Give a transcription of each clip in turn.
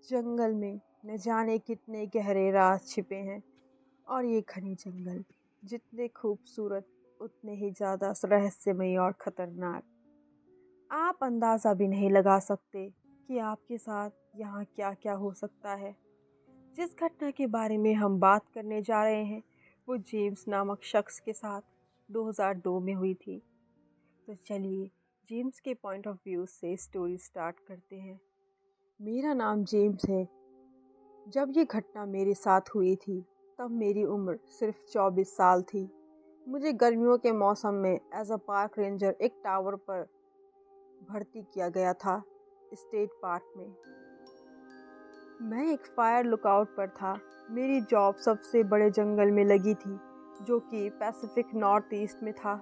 जंगल में न जाने कितने गहरे राज छिपे हैं। और ये घने जंगल जितने खूबसूरत उतने ही ज़्यादा रहस्यमयी और ख़तरनाक। आप अंदाज़ा भी नहीं लगा सकते कि आपके साथ यहाँ क्या क्या हो सकता है। जिस घटना के बारे में हम बात करने जा रहे हैं वो जेम्स नामक शख्स के साथ 2002 में हुई थी। तो चलिए जेम्स के पॉइंट ऑफ व्यू से स्टोरी स्टार्ट करते हैं। मेरा नाम जेम्स है। जब ये घटना मेरे साथ हुई थी तब मेरी उम्र सिर्फ 24 साल थी। मुझे गर्मियों के मौसम में एज अ पार्क रेंजर एक टावर पर भर्ती किया गया था, स्टेट पार्क में। मैं एक फायर लुकआउट पर था। मेरी जॉब सबसे बड़े जंगल में लगी थी जो कि पैसिफिक नॉर्थ ईस्ट में था।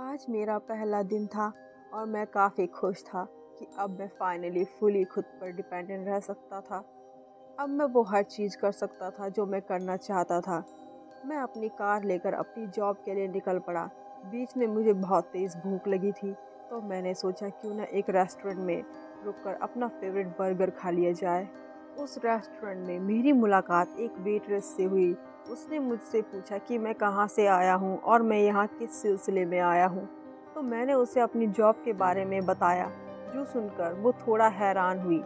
आज मेरा पहला दिन था और मैं काफ़ी खुश था कि अब मैं फाइनली फुली खुद पर डिपेंडेंट रह सकता था। अब मैं वो हर चीज़ कर सकता था जो मैं करना चाहता था। मैं अपनी कार लेकर अपनी जॉब के लिए निकल पड़ा। बीच में मुझे बहुत तेज़ भूख लगी थी तो मैंने सोचा क्यों ना एक रेस्टोरेंट में रुककर अपना फेवरेट बर्गर खा लिया जाए। उस रेस्टोरेंट में मेरी मुलाकात एक वेटरेस से हुई। उसने मुझसे पूछा कि मैं कहाँ से आया हूँ और मैं यहाँ किस सिलसिले में आया हूँ। तो मैंने उसे अपनी जॉब के बारे में बताया, जो सुनकर वो थोड़ा हैरान हुई।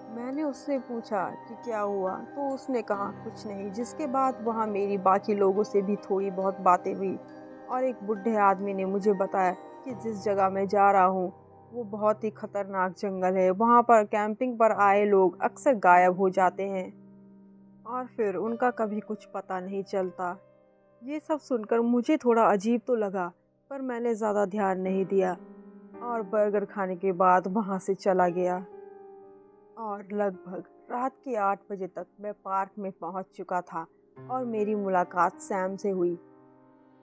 मैंने उससे पूछा कि क्या हुआ तो उसने कहा कुछ नहीं। जिसके बाद वहाँ मेरी बाकी लोगों से भी थोड़ी बहुत बातें हुई और एक बूढ़े आदमी ने मुझे बताया कि जिस जगह मैं जा रहा हूँ वो बहुत ही खतरनाक जंगल है। वहाँ पर कैंपिंग पर आए लोग अक्सर गायब हो जाते हैं और फिर उनका कभी कुछ पता नहीं चलता। ये सब सुनकर मुझे थोड़ा अजीब तो लगा पर मैंने ज़्यादा ध्यान नहीं दिया और बर्गर खाने के बाद वहाँ से चला गया। और लगभग रात के 8 बजे तक मैं पार्क में पहुंच चुका था और मेरी मुलाकात सैम से हुई,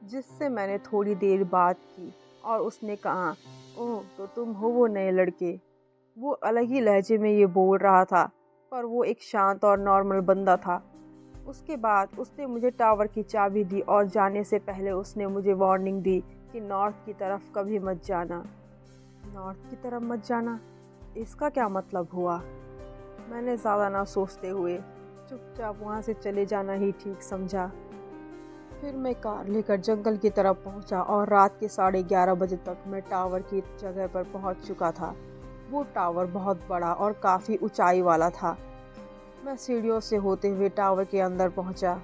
जिससे मैंने थोड़ी देर बात की। और उसने कहा, ओह तो तुम हो वो नए लड़के। वो अलग ही लहजे में ये बोल रहा था पर वो एक शांत और नॉर्मल बंदा था। उसके बाद उसने मुझे टावर की चाबी दी और जाने से पहले उसने मुझे वार्निंग दी कि नॉर्थ की तरफ कभी मत जाना। नॉर्थ की तरफ मत जाना, इसका क्या मतलब हुआ? मैंने ज़्यादा ना सोचते हुए चुपचाप वहाँ से चले जाना ही ठीक समझा। फिर मैं कार लेकर जंगल की तरफ पहुँचा और रात के 11:30 बजे तक मैं टावर की जगह पर पहुँच चुका था। वो टावर बहुत बड़ा और काफ़ी ऊंचाई वाला था। मैं सीढ़ियों से होते हुए टावर के अंदर पहुँचा।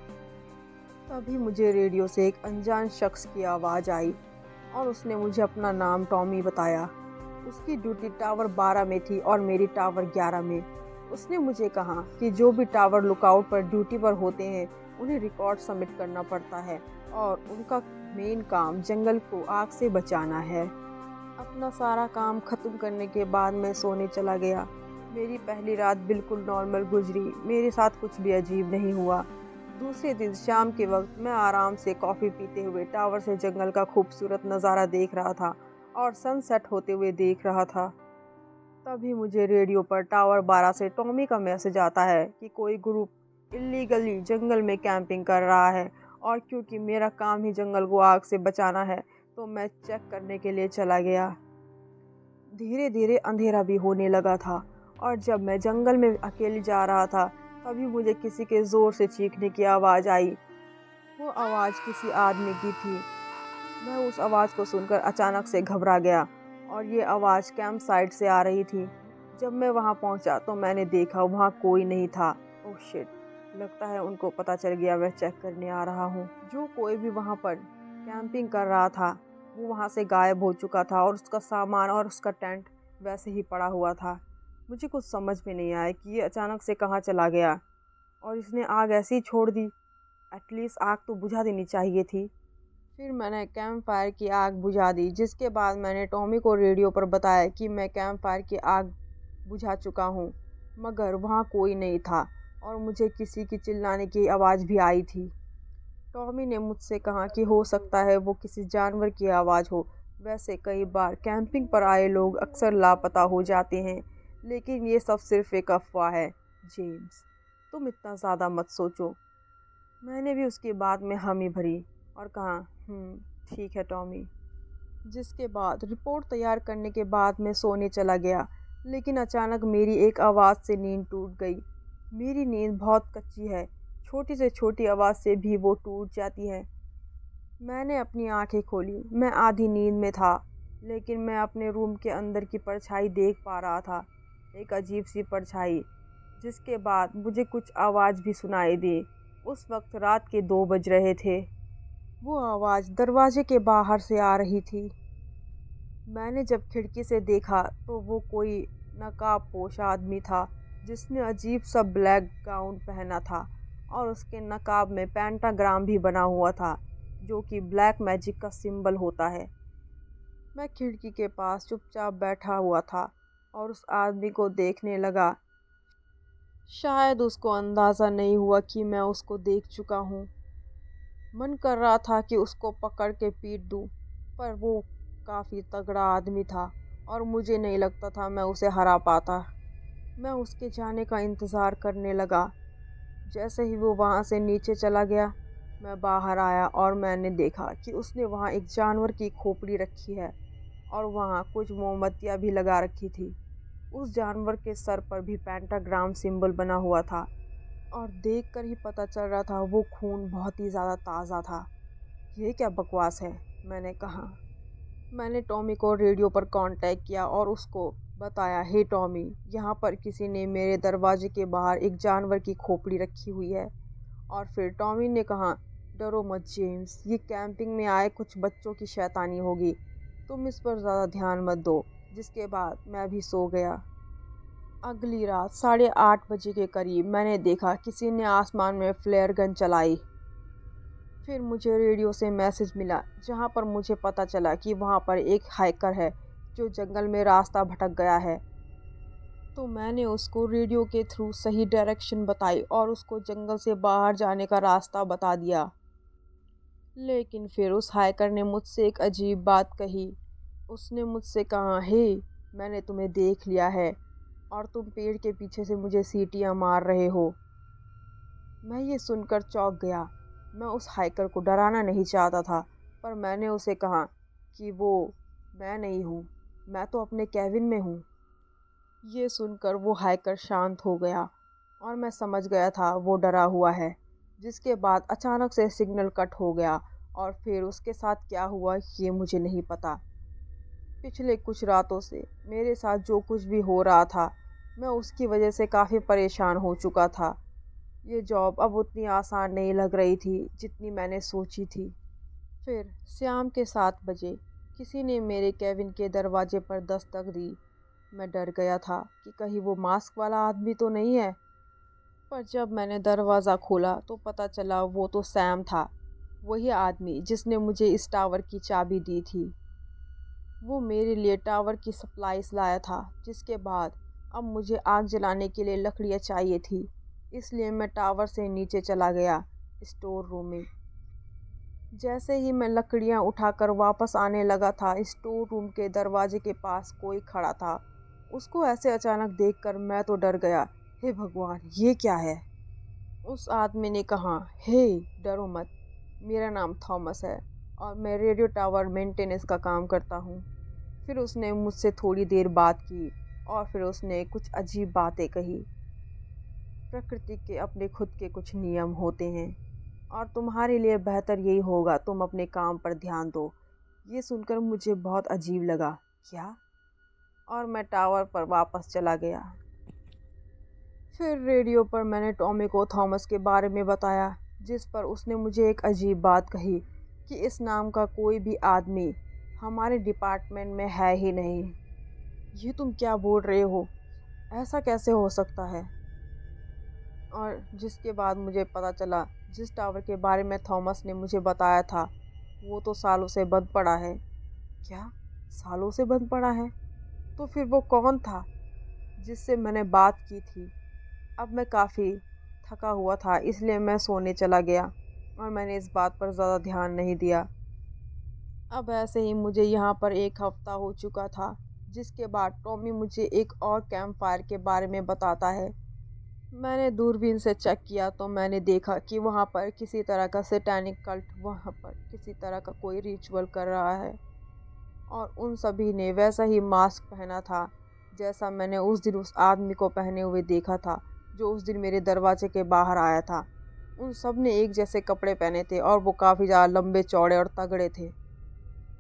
तभी मुझे रेडियो से एक अनजान शख्स की आवाज़ आई और उसने मुझे अपना नाम टॉमी बताया। उसकी ड्यूटी टावर 12 में थी और मेरी टावर 11 में। उसने मुझे कहा कि जो भी टावर लुकआउट पर ड्यूटी पर होते हैं उन्हें रिकॉर्ड सबमिट करना पड़ता है और उनका मेन काम जंगल को आग से बचाना है। अपना सारा काम ख़त्म करने के बाद मैं सोने चला गया। मेरी पहली रात बिल्कुल नॉर्मल गुजरी। मेरे साथ कुछ भी अजीब नहीं हुआ। दूसरे दिन शाम के वक्त मैं आराम से कॉफ़ी पीते हुए टावर से जंगल का खूबसूरत नज़ारा देख रहा था और सनसेट होते हुए देख रहा था। तभी मुझे रेडियो पर टावर 12 से टॉमी का मैसेज आता है कि कोई ग्रुप इल्लीगली जंगल में कैंपिंग कर रहा है। और क्योंकि मेरा काम ही जंगल को आग से बचाना है तो मैं चेक करने के लिए चला गया। धीरे धीरे अंधेरा भी होने लगा था और जब मैं जंगल में अकेले जा रहा था तभी मुझे किसी के ज़ोर से चीखने की आवाज़ आई। वो आवाज़ किसी आदमी की थी। मैं उस आवाज़ को सुनकर अचानक से घबरा गया और ये आवाज़ कैंप साइट से आ रही थी। जब मैं वहाँ पहुँचा तो मैंने देखा वहाँ कोई नहीं था। ओह शिट, लगता है उनको पता चल गया मैं चेक करने आ रहा हूँ। जो कोई भी वहाँ पर कैंपिंग कर रहा था वो वहाँ से गायब हो चुका था और उसका सामान और उसका टेंट वैसे ही पड़ा हुआ था। मुझे कुछ समझ में नहीं आया कि ये अचानक से कहाँ चला गया और इसने आग ऐसे ही छोड़ दी। एटलीस्ट आग तो बुझा देनी चाहिए थी। फिर मैंने कैंप फायर की आग बुझा दी, जिसके बाद मैंने टॉमी को रेडियो पर बताया कि मैं कैंप फायर की आग बुझा चुका हूँ, मगर वहाँ कोई नहीं था और मुझे किसी की चिल्लाने की आवाज़ भी आई थी। टॉमी ने मुझसे कहा कि हो सकता है वो किसी जानवर की आवाज़ हो। वैसे कई बार कैंपिंग पर आए लोग अक्सर लापता हो जाते हैं, लेकिन ये सब सिर्फ एक अफवाह है। जेम्स, तुम इतना ज़्यादा मत सोचो। मैंने भी उसकी बात में हामी भरी और कहा, ठीक है टॉमी। जिसके बाद रिपोर्ट तैयार करने के बाद मैं सोने चला गया। लेकिन अचानक मेरी एक आवाज़ से नींद टूट गई। मेरी नींद बहुत कच्ची है, छोटी से छोटी आवाज़ से भी वो टूट जाती है। मैंने अपनी आंखें खोली। मैं आधी नींद में था, लेकिन मैं अपने रूम के अंदर की परछाई देख पा रहा था, एक अजीब सी परछाई। जिसके बाद मुझे कुछ आवाज़ भी सुनाई दी। उस वक्त रात के 2 बज रहे थे। वो आवाज़ दरवाजे के बाहर से आ रही थी। मैंने जब खिड़की से देखा तो वो कोई नकाबपोश आदमी था, जिसने अजीब सा ब्लैक गाउन पहना था और उसके नकाब में पेंटाग्राम भी बना हुआ था, जो कि ब्लैक मैजिक का सिंबल होता है। मैं खिड़की के पास चुपचाप बैठा हुआ था और उस आदमी को देखने लगा। शायद उसको अंदाज़ा नहीं हुआ कि मैं उसको देख चुका हूँ। मन कर रहा था कि उसको पकड़ के पीट दूँ, पर वो काफ़ी तगड़ा आदमी था और मुझे नहीं लगता था मैं उसे हरा पाता। मैं उसके जाने का इंतज़ार करने लगा। जैसे ही वो वहाँ से नीचे चला गया, मैं बाहर आया और मैंने देखा कि उसने वहाँ एक जानवर की खोपड़ी रखी है और वहाँ कुछ मोमबत्तियाँ भी लगा रखी थी। उस जानवर के सर पर भी पेंटाग्राम सिंबल बना हुआ था और देखकर ही पता चल रहा था वो खून बहुत ही ज़्यादा ताज़ा था। ये क्या बकवास है, मैंने कहा। मैंने टॉमी को रेडियो पर कांटेक्ट किया और उसको बताया, हे टॉमी, यहाँ पर किसी ने मेरे दरवाजे के बाहर एक जानवर की खोपड़ी रखी हुई है। और फिर टॉमी ने कहा, डरो मत जेम्स, ये कैंपिंग में आए कुछ बच्चों की शैतानी होगी, तुम इस पर ज़्यादा ध्यान मत दो। जिसके बाद मैं भी सो गया। अगली रात 8:30 बजे के करीब मैंने देखा किसी ने आसमान में फ्लेयर गन चलाई। फिर मुझे रेडियो से मैसेज मिला, जहां पर मुझे पता चला कि वहां पर एक हाइकर है जो जंगल में रास्ता भटक गया है। तो मैंने उसको रेडियो के थ्रू सही डायरेक्शन बताई और उसको जंगल से बाहर जाने का रास्ता बता दिया। लेकिन फिर उस हाइकर ने मुझसे एक अजीब बात कही। उसने मुझसे कहा, हे, मैंने तुम्हें देख लिया है और तुम पेड़ के पीछे से मुझे सीटियां मार रहे हो। मैं ये सुनकर चौंक गया। मैं उस हाइकर को डराना नहीं चाहता था, पर मैंने उसे कहा कि वो मैं नहीं हूँ, मैं तो अपने केबिन में हूँ। ये सुनकर वो हाइकर शांत हो गया और मैं समझ गया था वो डरा हुआ है। जिसके बाद अचानक से सिग्नल कट हो गया और फिर उसके साथ क्या हुआ ये मुझे नहीं पता। पिछले कुछ रातों से मेरे साथ जो कुछ भी हो रहा था, मैं उसकी वजह से काफ़ी परेशान हो चुका था। ये जॉब अब उतनी आसान नहीं लग रही थी जितनी मैंने सोची थी। फिर शाम के 7 बजे किसी ने मेरे केबिन के दरवाजे पर दस्तक दी। मैं डर गया था कि कहीं वो मास्क वाला आदमी तो नहीं है, पर जब मैंने दरवाज़ा खोला तो पता चला वो तो सैम था, वही आदमी जिसने मुझे इस टावर की चाबी दी थी। वो मेरे लिए टावर की सप्लाईज लाया था, जिसके बाद अब मुझे आग जलाने के लिए लकड़ियाँ चाहिए थी। इसलिए मैं टावर से नीचे चला गया स्टोर रूम में। जैसे ही मैं लकड़ियाँ उठाकर वापस आने लगा था, स्टोर रूम के दरवाजे के पास कोई खड़ा था। उसको ऐसे अचानक देखकर मैं तो डर गया। हे भगवान, ये क्या है? उस आदमी ने कहा, हे, डरो मत, मेरा नाम थॉमस है और मैं रेडियो टावर मेंटेनेंस का काम करता हूँ। फिर उसने मुझसे थोड़ी देर बात की और फिर उसने कुछ अजीब बातें कही। प्रकृति के अपने खुद के कुछ नियम होते हैं और तुम्हारे लिए बेहतर यही होगा तुम अपने काम पर ध्यान दो। ये सुनकर मुझे बहुत अजीब लगा। क्या? और मैं टावर पर वापस चला गया। फिर रेडियो पर मैंने टॉमी को थॉमस के बारे में बताया, जिस पर उसने मुझे एक अजीब बात कही कि इस नाम का कोई भी आदमी हमारे डिपार्टमेंट में है ही नहीं। ये तुम क्या बोल रहे हो? ऐसा कैसे हो सकता है? और जिसके बाद मुझे पता चला जिस टावर के बारे में थॉमस ने मुझे बताया था वो तो सालों से बंद पड़ा है। क्या? सालों से बंद पड़ा है? तो फिर वो कौन था जिससे मैंने बात की थी? अब मैं काफ़ी थका हुआ था, इसलिए मैं सोने चला गया और मैंने इस बात पर ज़्यादा ध्यान नहीं दिया। अब ऐसे ही मुझे यहाँ पर 1 हफ्ता हो चुका था, जिसके बाद टॉमी मुझे एक और कैंप फायर के बारे में बताता है। मैंने दूरबीन से चेक किया तो मैंने देखा कि वहाँ पर किसी तरह का सैटेनिक कल्ट वहाँ पर किसी तरह का कोई रिचुअल कर रहा है और उन सभी ने वैसा ही मास्क पहना था जैसा मैंने उस दिन उस आदमी को पहने हुए देखा था जो उस दिन मेरे दरवाजे के बाहर आया था। उन सब ने एक जैसे कपड़े पहने थे और वो काफ़ी ज़्यादा लंबे चौड़े और तगड़े थे।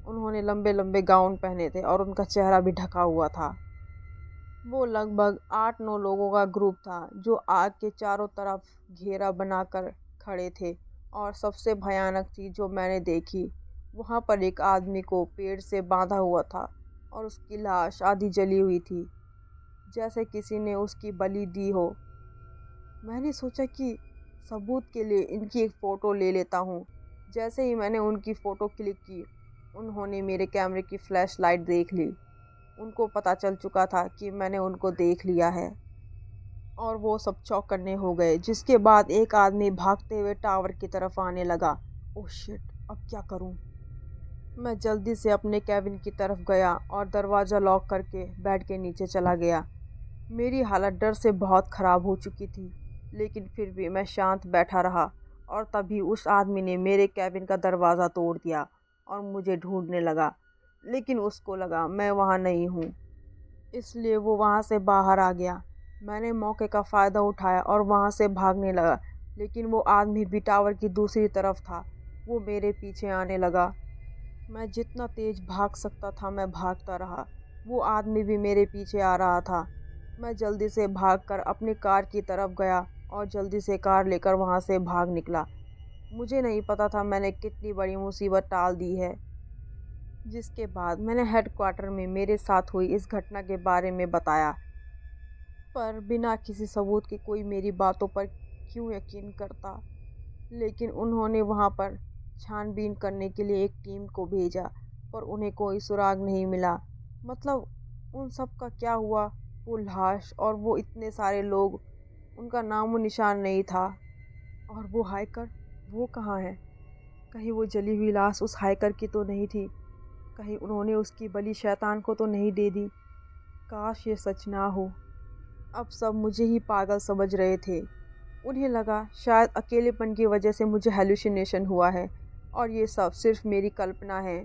उन्होंने लंबे लंबे गाउन पहने थे और उनका चेहरा भी ढका हुआ था। वो लगभग 8-9 लोगों का ग्रुप था जो आग के चारों तरफ घेरा बनाकर खड़े थे। और सबसे भयानक चीज़ जो मैंने देखी, वहाँ पर एक आदमी को पेड़ से बांधा हुआ था और उसकी लाश आधी जली हुई थी, जैसे किसी ने उसकी बलि दी हो। मैंने सोचा कि सबूत के लिए इनकी एक फ़ोटो ले लेता हूँ। जैसे ही मैंने उनकी फ़ोटो क्लिक की, उन्होंने मेरे कैमरे की फ्लैश लाइट देख ली। उनको पता चल चुका था कि मैंने उनको देख लिया है और वो सब चौकन्ने हो गए। जिसके बाद एक आदमी भागते हुए टावर की तरफ आने लगा। ओह शिट, अब क्या करूं? मैं जल्दी से अपने कैबिन की तरफ गया और दरवाज़ा लॉक करके बेड के नीचे चला गया। मेरी हालत डर से बहुत ख़राब हो चुकी थी, लेकिन फिर भी मैं शांत बैठा रहा। और तभी उस आदमी ने मेरे कैबिन का दरवाज़ा तोड़ दिया और मुझे ढूंढने लगा, लेकिन उसको लगा मैं वहाँ नहीं हूँ, इसलिए वो वहाँ से बाहर आ गया। मैंने मौके का फ़ायदा उठाया और वहाँ से भागने लगा, लेकिन वो आदमी भी टावर की दूसरी तरफ था। वो मेरे पीछे आने लगा। मैं जितना तेज़ भाग सकता था मैं भागता रहा। वो आदमी भी मेरे पीछे आ रहा था। मैं जल्दी से भागकर अपनी कार की तरफ गया और जल्दी से कार लेकर वहाँ से भाग निकला। मुझे नहीं पता था मैंने कितनी बड़ी मुसीबत टाल दी है। जिसके बाद मैंने हेडक्वार्टर में मेरे साथ हुई इस घटना के बारे में बताया, पर बिना किसी सबूत के कोई मेरी बातों पर क्यों यकीन करता। लेकिन उन्होंने वहाँ पर छानबीन करने के लिए एक टीम को भेजा, पर उन्हें कोई सुराग नहीं मिला। मतलब उन सब का क्या हुआ? वो लाश और वो इतने सारे लोग, उनका नामो निशान नहीं था। और वो हाइकर, वो कहाँ है? कहीं वो जली हुई लाश उस हाइकर की तो नहीं थी? कहीं उन्होंने उसकी बलि शैतान को तो नहीं दे दी? काश ये सच ना हो। अब सब मुझे ही पागल समझ रहे थे। उन्हें लगा शायद अकेलेपन की वजह से मुझे हेलुसिनेशन हुआ है और ये सब सिर्फ मेरी कल्पना है।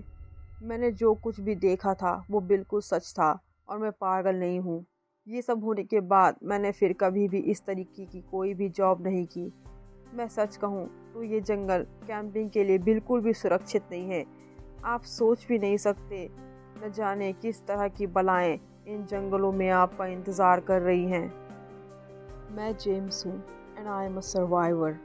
मैंने जो कुछ भी देखा था वो बिल्कुल सच था और मैं पागल नहीं हूँ। ये सब होने के बाद मैंने फिर कभी भी इस तरीके की कोई भी जॉब नहीं की। मैं सच कहूँ तो ये जंगल कैंपिंग के लिए बिल्कुल भी सुरक्षित नहीं है। आप सोच भी नहीं सकते, न जाने किस तरह की बलाएं इन जंगलों में आपका इंतज़ार कर रही हैं। मैं जेम्स हूँ and I am a survivor.